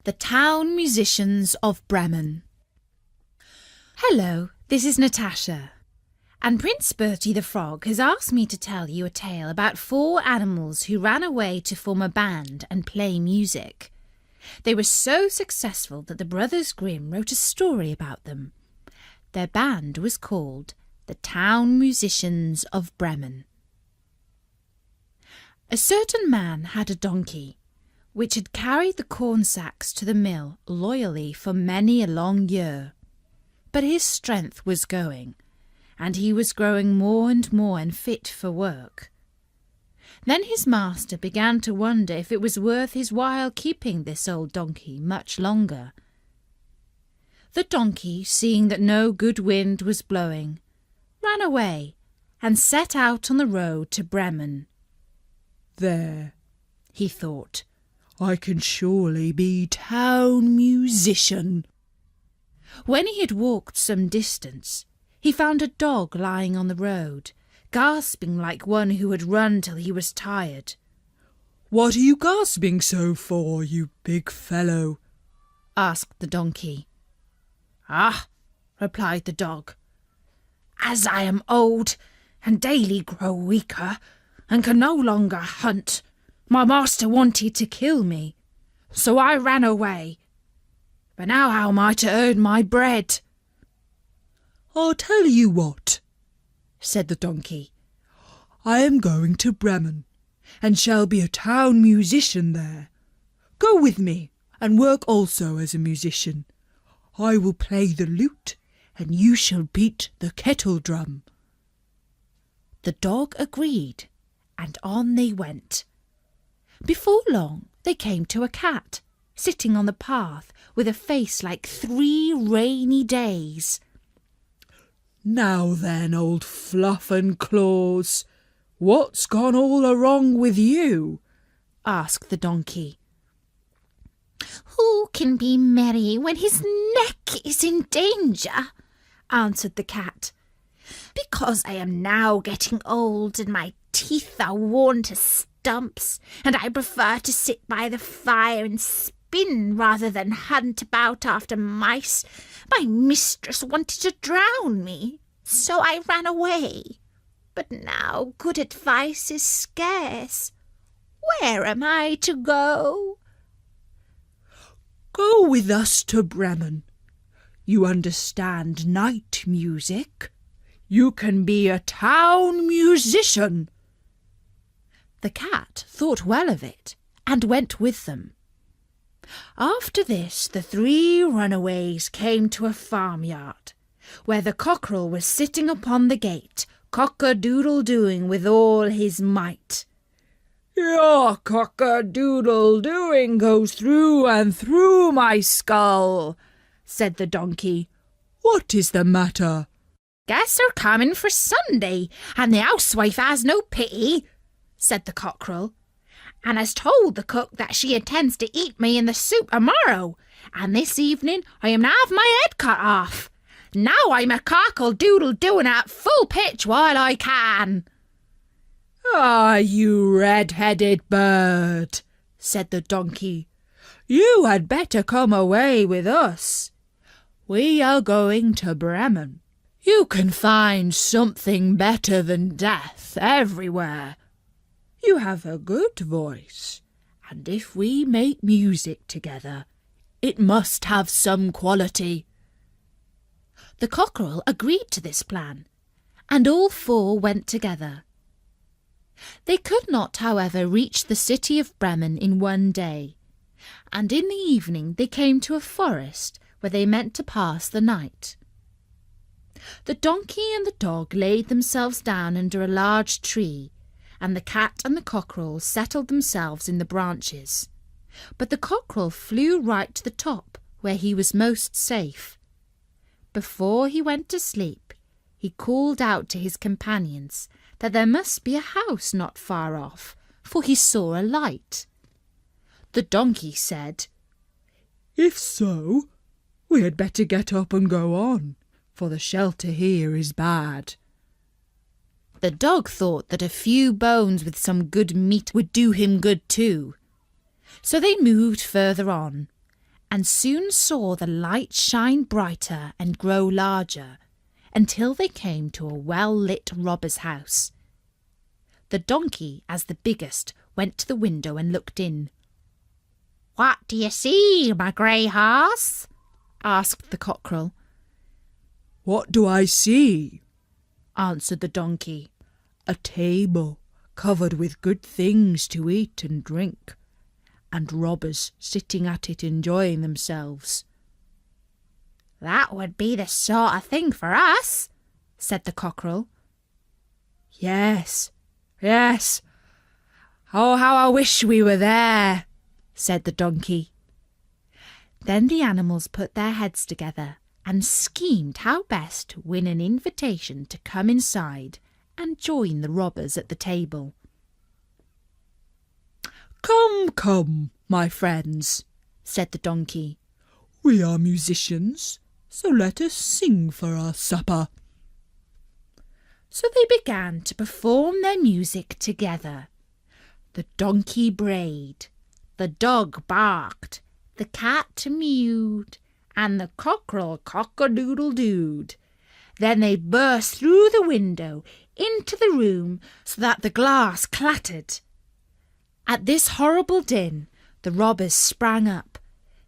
The Town Musicians of Bremen. Hello, this is Natasha, and Prince Bertie the Frog has asked me to tell you a tale about 4 animals who ran away to form a band and play music. They were so successful that the Brothers Grimm wrote a story about them. Their band was called the Town Musicians of Bremen. A certain man had a donkey, which had carried the corn sacks to the mill loyally for many a long year. But his strength was going, and he was growing more and more unfit for work. Then his master began to wonder if it was worth his while keeping this old donkey much longer. The donkey, seeing that no good wind was blowing, ran away and set out on the road to Bremen. "There," he thought, "I can surely be town musician." When he had walked some distance, he found a dog lying on the road, gasping like one who had run till he was tired. "What are you gasping so for, you big fellow?" asked the donkey. "Ah," replied the dog, "as I am old and daily grow weaker and can no longer hunt, my master wanted to kill me, so I ran away. But now how am I to earn my bread?" "I'll tell you what," said the donkey. "I am going to Bremen, and shall be a town musician there. Go with me, and work also as a musician. I will play the lute, and you shall beat the kettle drum." The dog agreed, and on they went. Before long they came to a cat, sitting on the path with a face like 3 rainy days. "Now then, old Fluff and Claws, what's gone all wrong with you?" asked the donkey. "Who can be merry when his neck is in danger?" answered the cat. "Because I am now getting old and my teeth are worn to stumps, and I prefer to sit by the fire and spin rather than hunt about after mice. My mistress wanted to drown me, so I ran away. But now good advice is scarce. Where am I to go?" "Go with us to Bremen. You understand night music. You can be a town musician." The cat thought well of it and went with them. After this, the 3 runaways came to a farmyard, where the cockerel was sitting upon the gate, cock-a-doodle-doing with all his might. "Your cock-a-doodle-doing goes through and through my skull," said the donkey. "What is the matter?" "Guests are coming for Sunday, and the housewife has no pity," said the cockerel, "and has told the cook that she intends to eat me in the soup tomorrow, and this evening I am to have my head cut off. Now I'm a cockle-doodle-doing at full pitch while I can." "Ah, you red-headed bird," said the donkey, "you had better come away with us. We are going to Bremen. You can find something better than death everywhere. You have a good voice, and if we make music together, it must have some quality." The cockerel agreed to this plan, and all 4 went together. They could not, however, reach the city of Bremen in one day, and in the evening they came to a forest where they meant to pass the night. The donkey and the dog laid themselves down under a large tree, and the cat and the cockerel settled themselves in the branches. But the cockerel flew right to the top, where he was most safe. Before he went to sleep, he called out to his companions that there must be a house not far off, for he saw a light. The donkey said, "If so, we had better get up and go on, for the shelter here is bad." The dog thought that a few bones with some good meat would do him good too. So they moved further on, and soon saw the light shine brighter and grow larger, until they came to a well-lit robber's house. The donkey, as the biggest, went to the window and looked in. "What do you see, my grey horse?" asked the cockerel. "What do I see?" answered the donkey. "A table covered with good things to eat and drink, and robbers sitting at it enjoying themselves." "That would be the sort of thing for us," said the cockerel. Yes. Oh, how I wish we were there," said the donkey. Then the animals put their heads together and schemed how best to win an invitation to come inside and join the robbers at the table. Come, my friends," said the donkey. "we are musicians, so let us sing for our supper." So they began to perform their music together. The donkey brayed, the dog barked, the cat mewed, and the cockerel cock-a-doodle-dooed. Then they burst through the window into the room so that the glass clattered. At this horrible din, the robbers sprang up,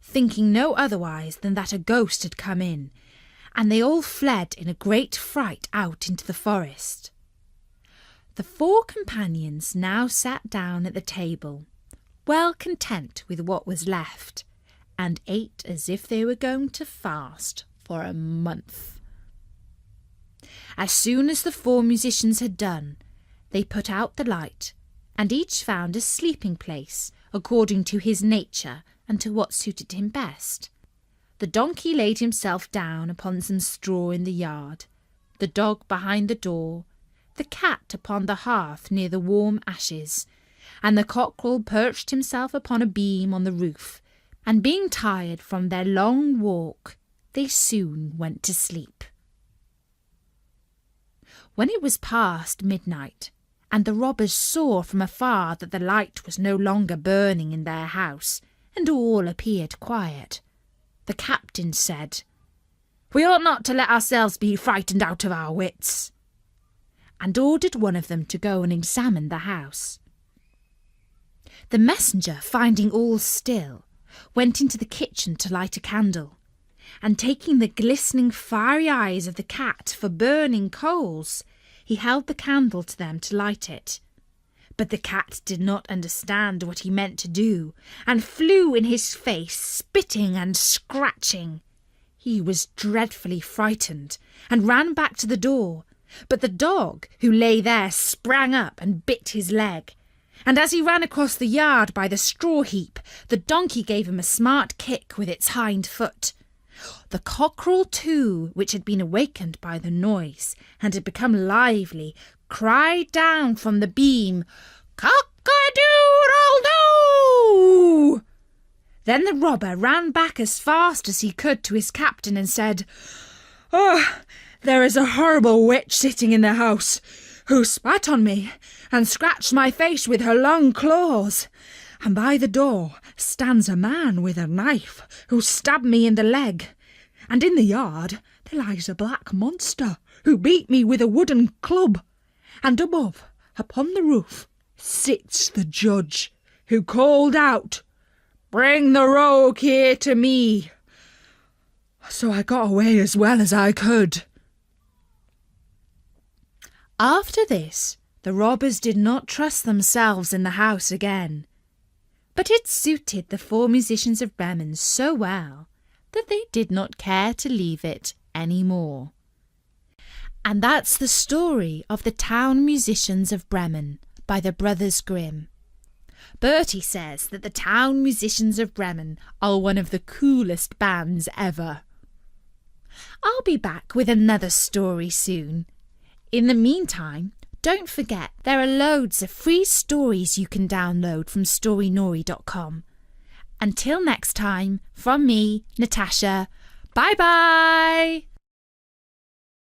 thinking no otherwise than that a ghost had come in, and they all fled in a great fright out into the forest. The 4 companions now sat down at the table, well content with what was left, and ate as if they were going to fast for a month. As soon as the 4 musicians had done, they put out the light, and each found a sleeping place according to his nature and to what suited him best. The donkey laid himself down upon some straw in the yard, the dog behind the door, the cat upon the hearth near the warm ashes, and the cockerel perched himself upon a beam on the roof, and being tired from their long walk, they soon went to sleep. When it was past midnight, and the robbers saw from afar that the light was no longer burning in their house, and all appeared quiet, the captain said, "We ought not to let ourselves be frightened out of our wits," and ordered one of them to go and examine the house. The messenger, finding all still, went into the kitchen to light a candle, and taking the glistening fiery eyes of the cat for burning coals, he held the candle to them to light it. But the cat did not understand what he meant to do, and flew in his face, spitting and scratching. He was dreadfully frightened, and ran back to the door, but the dog, who lay there, sprang up and bit his leg. And as he ran across the yard by the straw heap, the donkey gave him a smart kick with its hind foot. The cockerel, too, which had been awakened by the noise, and had become lively, cried down from the beam, "Cock-a-doodle-doo!" Then the robber ran back as fast as he could to his captain and said, "Oh, there is a horrible witch sitting in the house, who spat on me and scratched my face with her long claws. And by the door stands a man with a knife, who stabbed me in the leg. And in the yard there lies a black monster, who beat me with a wooden club. And above, upon the roof, sits the judge, who called out, 'Bring the rogue here to me.' So I got away as well as I could." After this, the robbers did not trust themselves in the house again. But it suited the 4 musicians of Bremen so well that they did not care to leave it any more. And that's the story of the Town Musicians of Bremen by the Brothers Grimm. Bertie says that the Town Musicians of Bremen are one of the coolest bands ever. I'll be back with another story soon. In the meantime, don't forget there are loads of free stories you can download from storynori.com. Until next time, from me, Natasha, bye-bye!